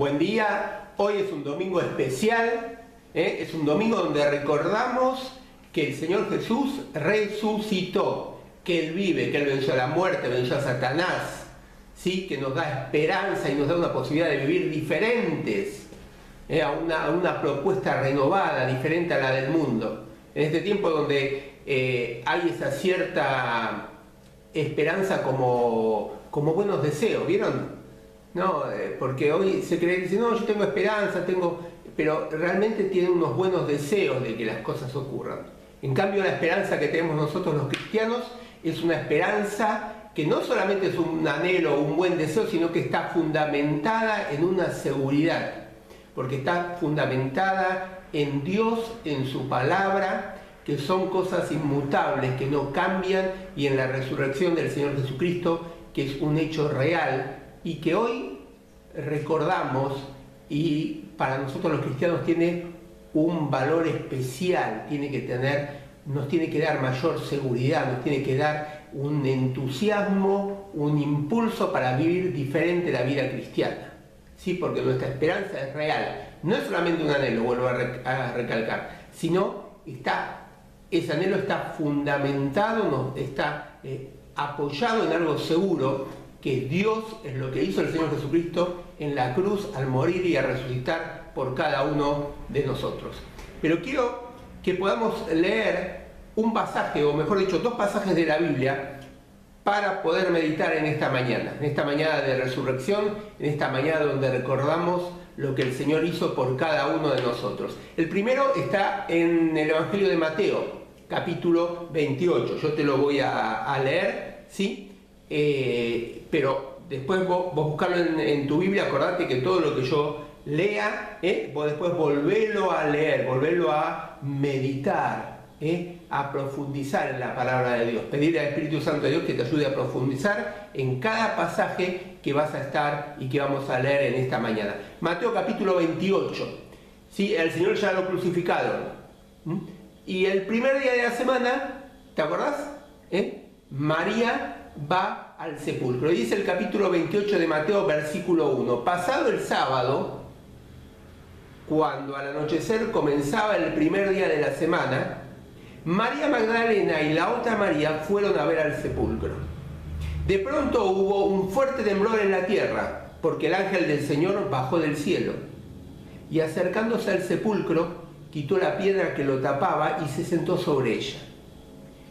Buen día. Hoy es un domingo especial, es un domingo donde recordamos que el Señor Jesús resucitó, que Él vive, que Él venció a la muerte, venció a Satanás, ¿sí? Que nos da esperanza y nos da una posibilidad de vivir diferentes, a una propuesta renovada, diferente a la del mundo. En este tiempo donde hay esa cierta esperanza como buenos deseos, ¿vieron? No, porque hoy se cree, dice, no, yo tengo esperanza, pero realmente tienen unos buenos deseos de que las cosas ocurran. En cambio, la esperanza que tenemos nosotros los cristianos es una esperanza que no solamente es un anhelo o un buen deseo, sino que está fundamentada en una seguridad, porque está fundamentada en Dios, en su palabra, que son cosas inmutables, que no cambian, y en la resurrección del Señor Jesucristo, que es un hecho real, y que hoy recordamos, y para nosotros los cristianos tiene un valor especial, nos tiene que dar mayor seguridad, nos tiene que dar un entusiasmo, un impulso para vivir diferente la vida cristiana, ¿sí? Porque nuestra esperanza es real, no es solamente un anhelo, vuelvo a recalcar, sino ese anhelo está fundamentado, está apoyado en algo seguro, que Dios es lo que hizo el Señor Jesucristo en la cruz al morir y a resucitar por cada uno de nosotros. Pero quiero que podamos leer un pasaje, o mejor dicho, dos pasajes de la Biblia para poder meditar en esta mañana de resurrección, en esta mañana donde recordamos lo que el Señor hizo por cada uno de nosotros. El primero está en el Evangelio de Mateo, capítulo 28. Yo te lo voy a leer, ¿sí? Pero después vos buscarlo en tu Biblia, acordate que todo lo que yo lea, vos después volverlo a leer, volverlo a meditar, a profundizar en la palabra de Dios, pedirle al Espíritu Santo de Dios que te ayude a profundizar en cada pasaje que vas a estar y que vamos a leer en esta mañana. Mateo capítulo 28, ¿sí? El Señor ya lo crucificaron, y el primer día de la semana, ¿te acordás? María va al sepulcro. Dice el capítulo 28 de Mateo, versículo 1. Pasado el sábado, cuando al anochecer comenzaba el primer día de la semana, María Magdalena y la otra María fueron a ver al sepulcro. De pronto hubo un fuerte temblor en la tierra, porque el ángel del Señor bajó del cielo, y acercándose al sepulcro, quitó la piedra que lo tapaba y se sentó sobre ella.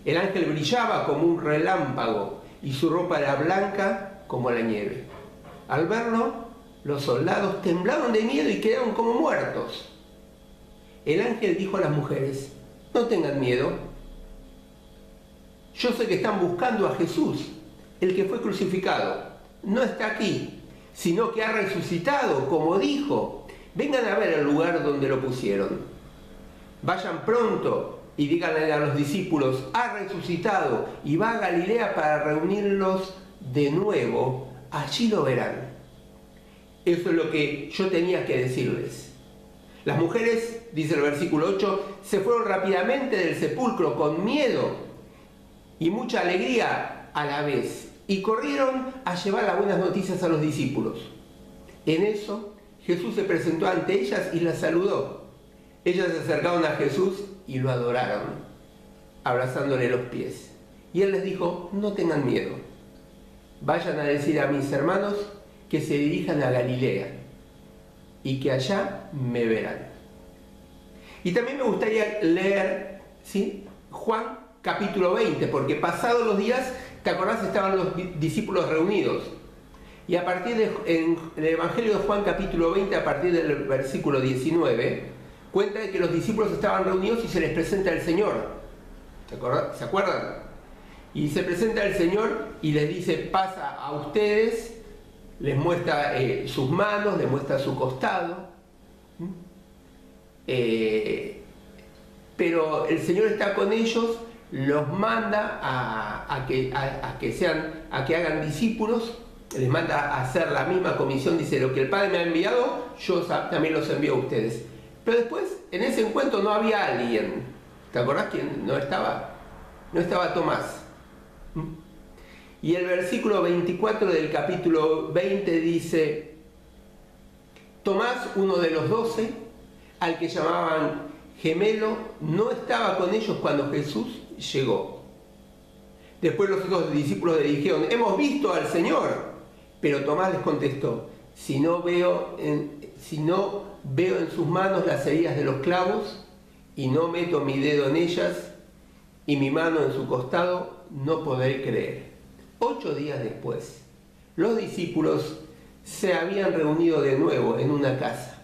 El ángel brillaba como un relámpago, y su ropa era blanca como la nieve. Al verlo, los soldados temblaron de miedo y quedaron como muertos. El ángel dijo a las mujeres: no tengan miedo. Yo sé que están buscando a Jesús, el que fue crucificado. No está aquí, sino que ha resucitado, como dijo. Vengan a ver el lugar donde lo pusieron. Vayan pronto y díganle a los discípulos: ha resucitado y va a Galilea para reunirlos de nuevo, allí lo verán. Eso es lo que yo tenía que decirles. Las mujeres, dice el versículo 8, se fueron rápidamente del sepulcro con miedo y mucha alegría a la vez, y corrieron a llevar las buenas noticias a los discípulos. En eso Jesús se presentó ante ellas y las saludó. Ellas se acercaron a Jesús y lo adoraron, abrazándole los pies. Y él les dijo: no tengan miedo. Vayan a decir a mis hermanos que se dirijan a Galilea y que allá me verán. Y también me gustaría leer, ¿sí?, Juan capítulo 20, porque pasados los días, ¿te acordás? Estaban los discípulos reunidos. Y a partir en el Evangelio de Juan capítulo 20, a partir del versículo 19, cuenta de que los discípulos estaban reunidos y se les presenta el Señor. ¿Se acuerdan? Y se presenta el Señor y les dice: pasa a ustedes, les muestra sus manos, les muestra su costado. Pero el Señor está con ellos, los manda a que hagan discípulos, les manda a hacer la misma comisión. Dice: lo que el Padre me ha enviado, yo también los envío a ustedes. Pero después, en ese encuentro no había alguien. ¿Te acordás quién no estaba? No estaba Tomás. Y el versículo 24 del capítulo 20 dice: Tomás, uno de los 12, al que llamaban Gemelo, no estaba con ellos cuando Jesús llegó. Después los otros discípulos le dijeron: hemos visto al Señor. Pero Tomás les contestó: si no veo en sus manos las heridas de los clavos, y no meto mi dedo en ellas, y mi mano en su costado, no podré creer. 8 días después, los discípulos se habían reunido de nuevo en una casa.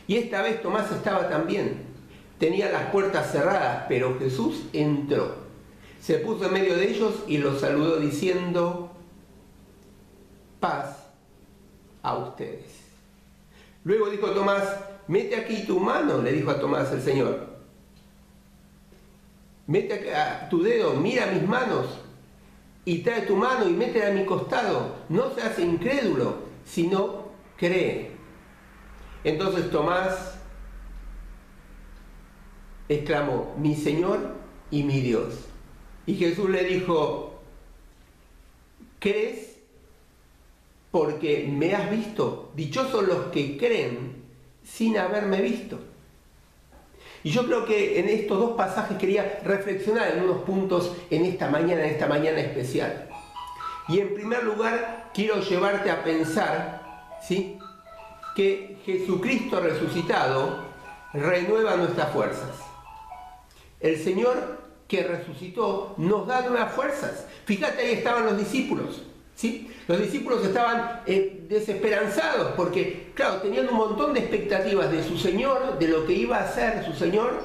Y esta vez Tomás estaba también. Tenía las puertas cerradas, pero Jesús entró. Se puso en medio de ellos y los saludó diciendo: paz a ustedes. Luego dijo Tomás: mete aquí tu mano, le dijo a Tomás el Señor. Mete acá tu dedo, mira mis manos, y trae tu mano y métela en mi costado. No seas incrédulo, sino cree. Entonces Tomás exclamó: mi Señor y mi Dios. Y Jesús le dijo: ¿crees porque me has visto? Dichosos los que creen sin haberme visto. Y yo creo que en estos 2 pasajes quería reflexionar en unos puntos en esta mañana especial. Y en primer lugar quiero llevarte a pensar, ¿sí?, que Jesucristo resucitado renueva nuestras fuerzas. El Señor que resucitó nos da nuevas fuerzas. Fíjate, ahí estaban los discípulos, ¿sí? Los discípulos estaban desesperanzados porque, claro, tenían un montón de expectativas de su Señor, de lo que iba a hacer su Señor,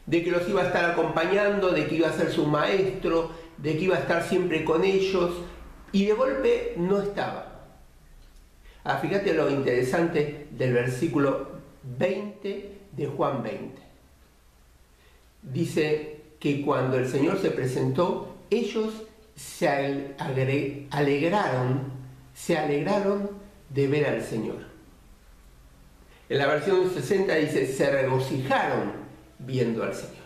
de que los iba a estar acompañando, de que iba a ser su maestro, de que iba a estar siempre con ellos, y de golpe no estaba. Fíjate lo interesante del versículo 20 de Juan 20. Dice que cuando el Señor se presentó, ellos se alegraron de ver al Señor. En la versión 60 dice: se regocijaron viendo al Señor.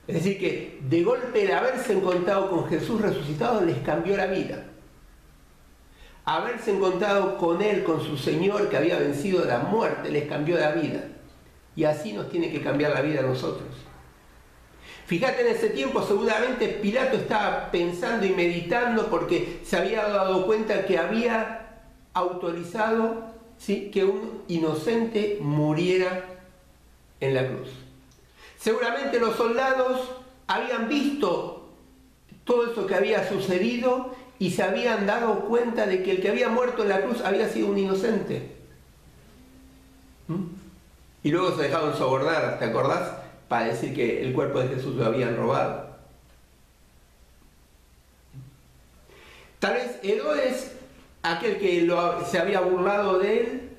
Es decir, que de golpe el haberse encontrado con Jesús resucitado les cambió la vida. Haberse encontrado con Él, con su Señor que había vencido la muerte, les cambió la vida. Y así nos tiene que cambiar la vida a nosotros. Fíjate, en ese tiempo seguramente Pilato estaba pensando y meditando porque se había dado cuenta que había autorizado, ¿sí?, que un inocente muriera en la cruz. Seguramente los soldados habían visto todo eso que había sucedido y se habían dado cuenta de que el que había muerto en la cruz había sido un inocente. Y luego se dejaron sobornar, ¿te acordás?, para decir que el cuerpo de Jesús lo habían robado. Tal vez Herodes, aquel que se había burlado de él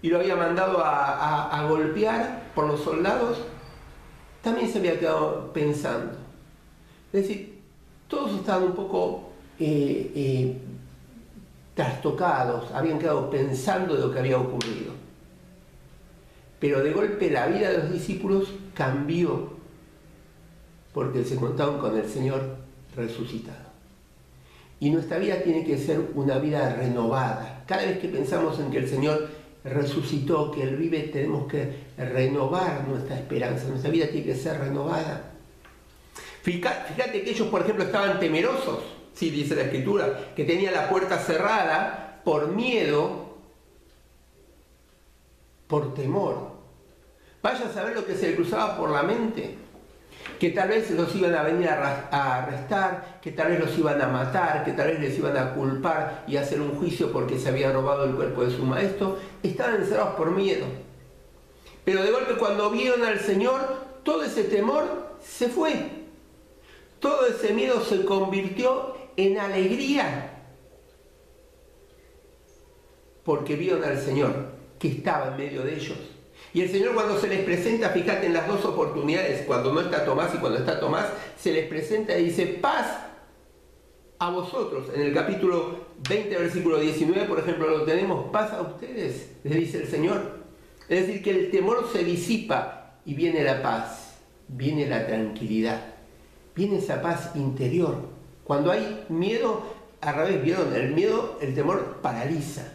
y lo había mandado a golpear por los soldados, también se había quedado pensando. Es decir, todos estaban un poco trastocados, habían quedado pensando de lo que había ocurrido. Pero de golpe la vida de los discípulos cambió porque se encontraron con el Señor resucitado. Y nuestra vida tiene que ser una vida renovada. Cada vez que pensamos en que el Señor resucitó, que Él vive, tenemos que renovar nuestra esperanza. Nuestra vida tiene que ser renovada. Fíjate que ellos, por ejemplo, estaban temerosos, sí, dice la Escritura, que tenía la puerta cerrada por miedo, por temor. Vaya a saber lo que se le cruzaba por la mente. Que tal vez los iban a venir a arrestar, que tal vez los iban a matar, que tal vez les iban a culpar y hacer un juicio porque se había robado el cuerpo de su maestro. Estaban encerrados por miedo. Pero de golpe, cuando vieron al Señor, todo ese temor se fue. Todo ese miedo se convirtió en alegría. Porque vieron al Señor que estaba en medio de ellos. Y el Señor, cuando se les presenta, fíjate en las 2 oportunidades, cuando no está Tomás y cuando está Tomás, se les presenta y dice: paz a vosotros. En el capítulo 20, versículo 19, por ejemplo, lo tenemos: paz a ustedes, les dice el Señor. Es decir, que el temor se disipa y viene la paz, viene la tranquilidad, viene esa paz interior. Cuando hay miedo, al revés, ¿vieron? El miedo, el temor paraliza.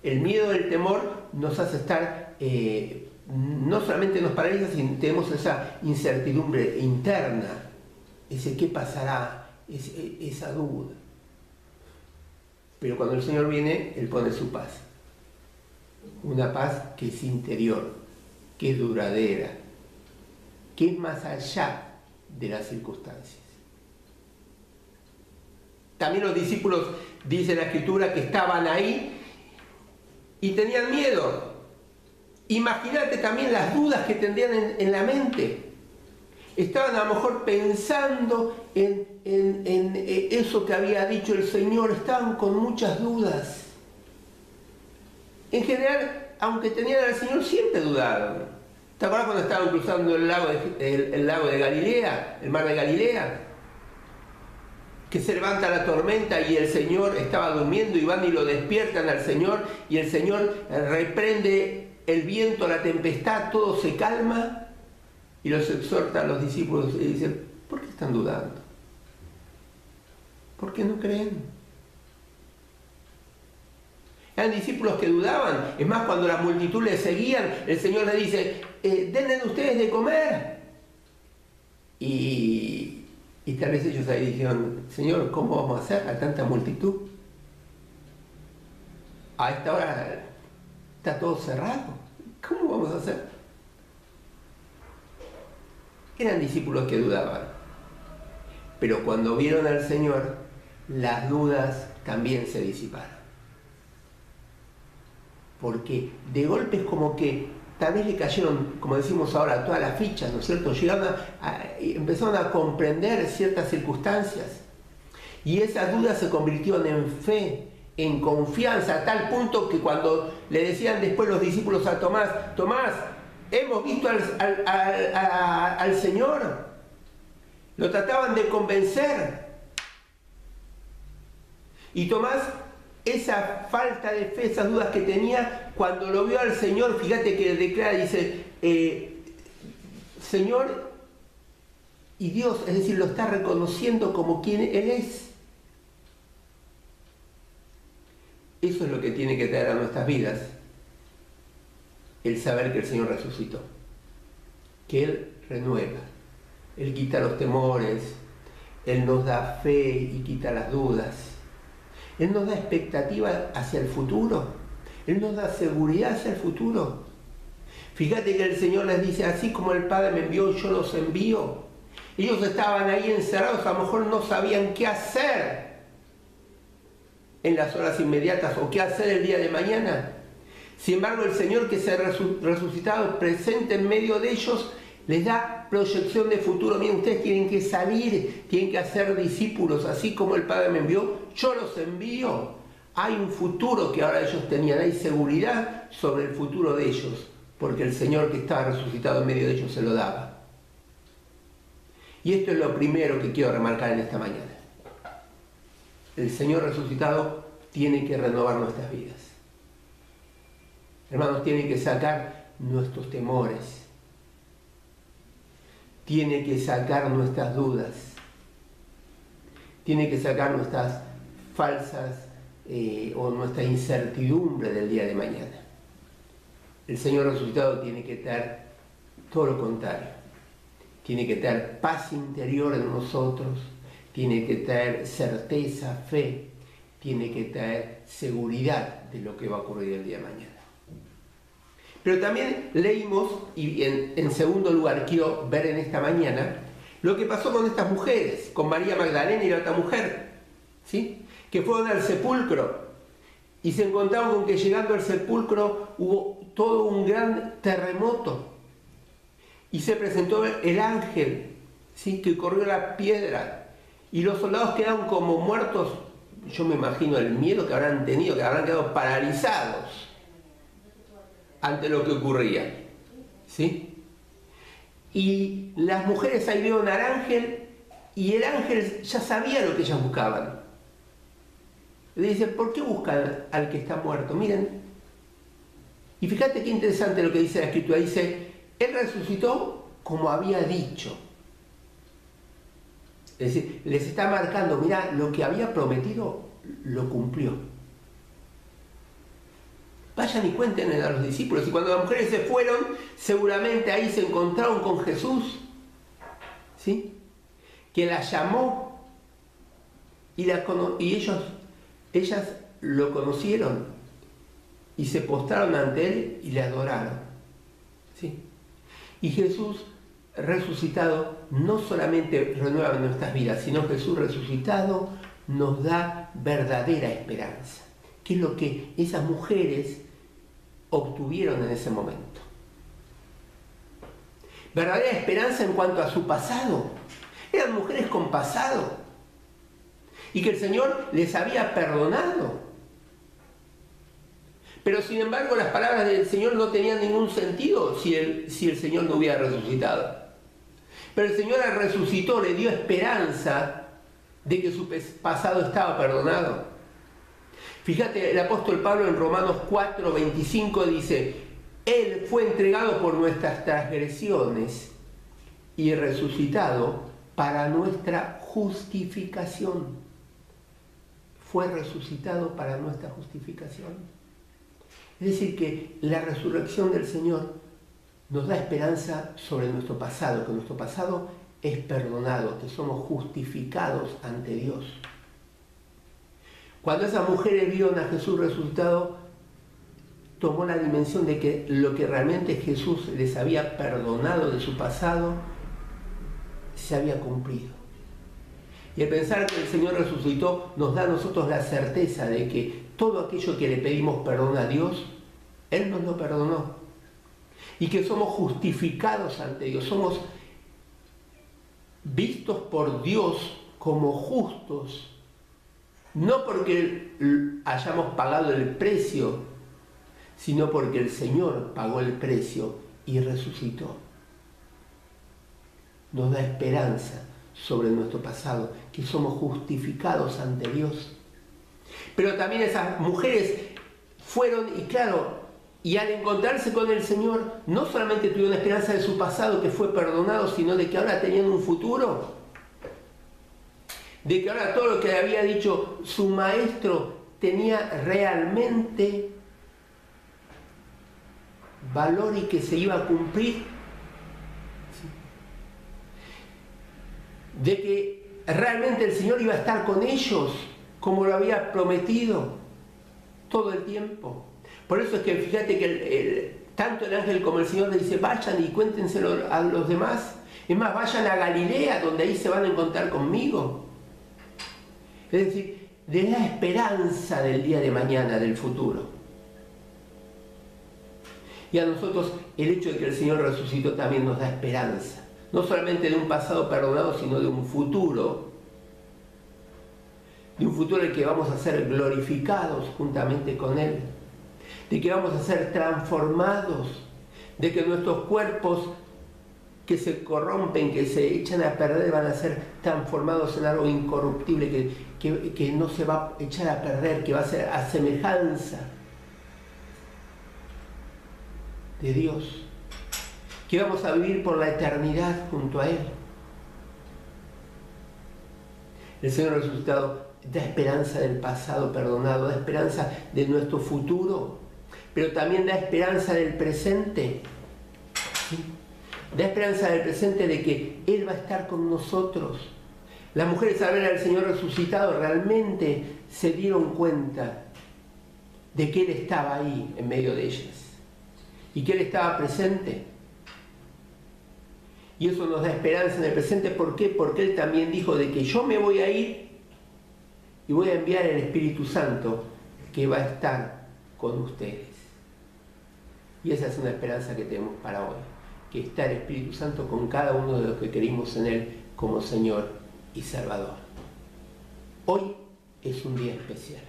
El miedo, el temor nos hace estar, no solamente nos paraliza, sino tenemos esa incertidumbre interna, ese qué pasará, esa duda. Pero cuando el Señor viene, Él pone su paz. Una paz que es interior, que es duradera, que es más allá de las circunstancias. También los discípulos, dice la Escritura, que estaban ahí y tenían miedo. Imagínate también las dudas que tendrían en la mente. Estaban a lo mejor pensando en eso que había dicho el Señor, estaban con muchas dudas. En general, aunque tenían al Señor, siempre dudaron. ¿Te acuerdas cuando estaban cruzando el lago de Galilea, el mar de Galilea? Que se levanta la tormenta y el Señor estaba durmiendo y van y lo despiertan al Señor y el Señor reprende el viento, la tempestad, todo se calma y los exhorta a los discípulos y dicen, ¿por qué están dudando? ¿Por qué no creen? Eran discípulos que dudaban. Es más, cuando la multitud les seguían, el Señor les dice, denle ustedes de comer. Y tal vez ellos ahí dijeron, Señor, ¿cómo vamos a hacer a tanta multitud? A esta hora está todo cerrado. ¿Cómo vamos a hacer? Eran discípulos que dudaban. Pero cuando vieron al Señor, las dudas también se disiparon. Porque de golpe es como que tal vez le cayeron, como decimos ahora, todas las fichas, ¿no es cierto? Empezaron a comprender ciertas circunstancias. Y esas dudas se convirtieron en fe, en confianza, a tal punto que cuando le decían después los discípulos a Tomás, Tomás, hemos visto al Señor. Lo trataban de convencer. Y Tomás, esa falta de fe, esas dudas que tenía, cuando lo vio al Señor, fíjate que declara, dice, Señor y Dios, es decir, lo está reconociendo como quien Él es. Eso es lo que tiene que traer a nuestras vidas, el saber que el Señor resucitó, que Él renueva, Él quita los temores, Él nos da fe y quita las dudas. Él nos da expectativa hacia el futuro. Él nos da seguridad hacia el futuro. Fíjate que el Señor les dice, así como el Padre me envió, yo los envío. Ellos estaban ahí encerrados, a lo mejor no sabían qué hacer en las horas inmediatas o qué hacer el día de mañana. Sin embargo, el Señor que se ha resucitado presente en medio de ellos, les da proyección de futuro. Miren, ustedes tienen que salir, tienen que hacer discípulos, así como el Padre me envió, yo los envío. Hay un futuro que ahora ellos tenían, hay seguridad sobre el futuro de ellos, porque el Señor que estaba resucitado en medio de ellos se lo daba. Y esto es lo primero que quiero remarcar en esta mañana. El Señor resucitado tiene que renovar nuestras vidas. Hermanos, tiene que sacar nuestros temores. Tiene que sacar nuestras dudas, tiene que sacar nuestras falsas o nuestra incertidumbre del día de mañana. El Señor resucitado tiene que traer todo lo contrario, tiene que traer paz interior en nosotros, tiene que traer certeza, fe, tiene que traer seguridad de lo que va a ocurrir el día de mañana. Pero también leímos, y en segundo lugar quiero ver en esta mañana, lo que pasó con estas mujeres, con María Magdalena y la otra mujer, ¿sí? Que fueron al sepulcro y se encontraron con que llegando al sepulcro hubo todo un gran terremoto y se presentó el ángel, ¿sí? Que corrió la piedra y los soldados quedaron como muertos. Yo me imagino el miedo que habrán tenido, que habrán quedado paralizados ante lo que ocurría, ¿sí? Y las mujeres ahí vieron al ángel y el ángel ya sabía lo que ellas buscaban. Le dice, ¿por qué buscan al que está muerto? Miren, y fíjate qué interesante lo que dice la Escritura, dice, Él resucitó como había dicho. Es decir, les está marcando, mirá, lo que había prometido lo cumplió. Vayan y cuenten a los discípulos. Y cuando las mujeres se fueron, seguramente ahí se encontraron con Jesús, ¿sí? Que las llamó y ellas lo conocieron y se postraron ante él y le adoraron, ¿sí? Y Jesús resucitado no solamente renueva nuestras vidas, sino Jesús resucitado nos da verdadera esperanza, que es lo que esas mujeres obtuvieron en ese momento. Verdadera esperanza en cuanto a su pasado. Eran mujeres con pasado y que el Señor les había perdonado. Pero sin embargo las palabras del Señor no tenían ningún sentido si el Señor no hubiera resucitado. Pero el Señor resucitó, le dio esperanza de que su pasado estaba perdonado. Fíjate, el apóstol Pablo en Romanos 4:25 dice: Él fue entregado por nuestras transgresiones y resucitado para nuestra justificación. Fue resucitado para nuestra justificación. Es decir, que la resurrección del Señor nos da esperanza sobre nuestro pasado, que nuestro pasado es perdonado, que somos justificados ante Dios. Cuando esas mujeres vieron a Jesús resucitado, tomó la dimensión de que lo que realmente Jesús les había perdonado de su pasado se había cumplido. Y el pensar que el Señor resucitó nos da a nosotros la certeza de que todo aquello que le pedimos perdón a Dios, Él nos lo perdonó. Y que somos justificados ante Dios, somos vistos por Dios como justos, no porque hayamos pagado el precio, sino porque el Señor pagó el precio y resucitó. Nos da esperanza sobre nuestro pasado, que somos justificados ante Dios. Pero también esas mujeres fueron, y claro, y al encontrarse con el Señor, no solamente tuvieron esperanza de su pasado que fue perdonado, sino de que ahora tenían un futuro. De que ahora todo lo que había dicho su maestro tenía realmente valor y que se iba a cumplir. De que realmente el Señor iba a estar con ellos como lo había prometido todo el tiempo. Por eso es que fíjate que tanto el ángel como el Señor le dice: vayan y cuéntenselo a los demás. Es más, vayan a Galilea, donde ahí se van a encontrar conmigo. Es decir, de la esperanza del día de mañana, del futuro. Y a nosotros el hecho de que el Señor resucitó también nos da esperanza. No solamente de un pasado perdonado, sino de un futuro. De un futuro en el que vamos a ser glorificados juntamente con Él. De que vamos a ser transformados. De que nuestros cuerpos que se corrompen, que se echan a perder, van a ser transformados en algo incorruptible, que no se va a echar a perder, que va a ser a semejanza de Dios, que vamos a vivir por la eternidad junto a Él. El Señor resucitado da esperanza del pasado perdonado, da esperanza de nuestro futuro, pero también da esperanza del presente. ¿Sí? Da esperanza del presente de que Él va a estar con nosotros. Las mujeres al ver al Señor resucitado realmente se dieron cuenta de que Él estaba ahí en medio de ellas y que Él estaba presente. Y eso nos da esperanza en el presente. ¿Por qué? Porque Él también dijo de que yo me voy a ir y voy a enviar el Espíritu Santo que va a estar con ustedes. Y esa es una esperanza que tenemos para hoy, que está el Espíritu Santo con cada uno de los que creímos en Él como Señor y Salvador. Hoy es un día especial.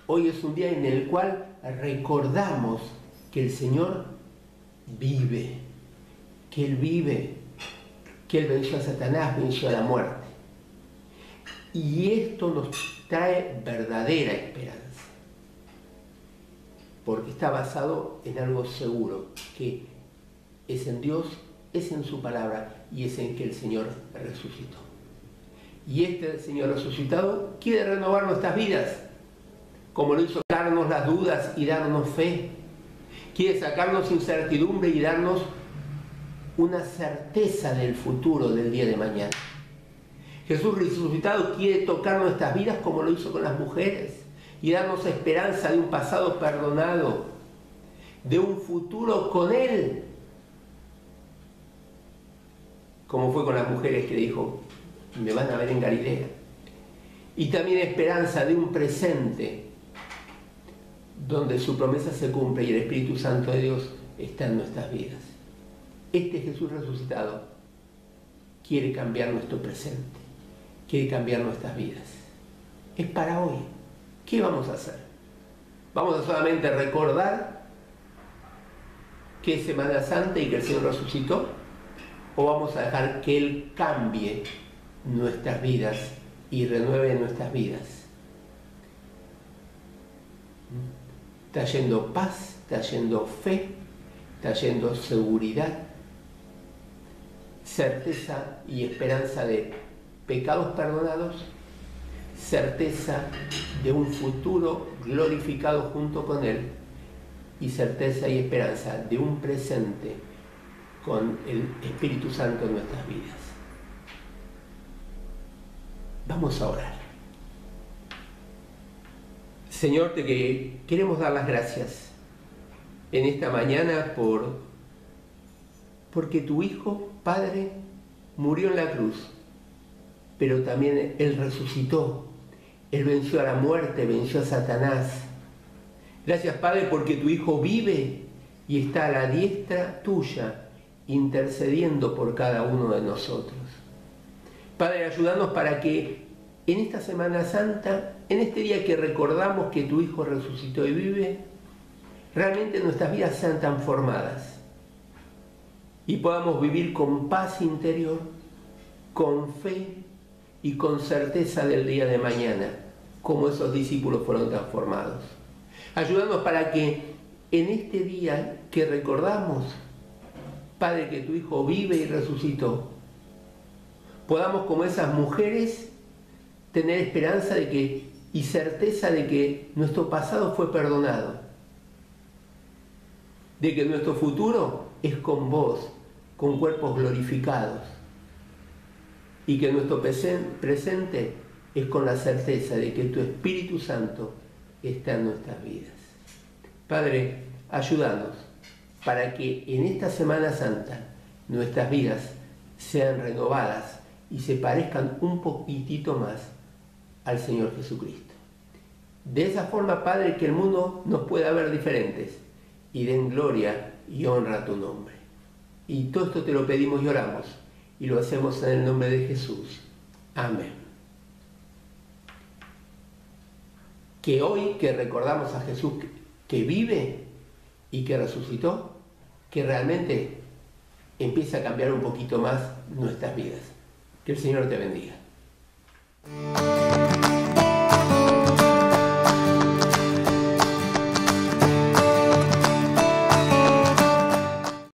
Hoy es un día en el cual recordamos que el Señor vive, que Él vive, que Él venció a Satanás, venció a la muerte. Y esto nos trae verdadera esperanza, porque está basado en algo seguro, que es en Dios, es en su palabra y es en que el Señor resucitó. Y este Señor resucitado quiere renovar nuestras vidas, como lo hizo, sacarnos las dudas y darnos fe. Quiere sacarnos incertidumbre y darnos una certeza del futuro del día de mañana. Jesús resucitado quiere tocar nuestras vidas como lo hizo con las mujeres y darnos esperanza de un pasado perdonado, de un futuro con Él, como fue con las mujeres que dijo, me van a ver en Galilea. Y también esperanza de un presente donde su promesa se cumple y el Espíritu Santo de Dios está en nuestras vidas. Este Jesús resucitado quiere cambiar nuestro presente, quiere cambiar nuestras vidas. Es para hoy. ¿Qué vamos a hacer? ¿Vamos a solamente recordar que es Semana Santa y que el Señor resucitó? ¿O vamos a dejar que Él cambie nuestras vidas y renueve nuestras vidas? Trayendo paz, trayendo fe, trayendo seguridad, certeza y esperanza de pecados perdonados, certeza de un futuro glorificado junto con Él y certeza y esperanza de un presente con el Espíritu Santo en nuestras vidas. Vamos a orar. Señor, te queremos dar las gracias en esta mañana porque tu Hijo, Padre, murió en la cruz, pero también Él resucitó. Él venció a la muerte, venció a Satanás. Gracias, Padre, porque tu Hijo vive y está a la diestra tuya, intercediendo por cada uno de nosotros. Padre, ayúdanos para que en esta Semana Santa, en este día que recordamos que tu Hijo resucitó y vive, realmente nuestras vidas sean transformadas y podamos vivir con paz interior, con fe y con certeza del día de mañana, como esos discípulos fueron transformados. Ayúdanos para que en este día que recordamos, Padre, que tu Hijo vive y resucitó, podamos, como esas mujeres, tener esperanza y certeza de que nuestro pasado fue perdonado, de que nuestro futuro es con vos, con cuerpos glorificados, y que nuestro presente es con la certeza de que tu Espíritu Santo está en nuestras vidas. Padre, ayúdanos para que en esta Semana Santa nuestras vidas sean renovadas y se parezcan un poquitito más al Señor Jesucristo. De esa forma, Padre, que el mundo nos pueda ver diferentes y den gloria y honra a tu nombre. Y todo esto te lo pedimos y oramos, y lo hacemos en el nombre de Jesús. Amén. Que hoy que recordamos a Jesús que vive y que resucitó, que realmente empiece a cambiar un poquito más nuestras vidas. Que el Señor te bendiga.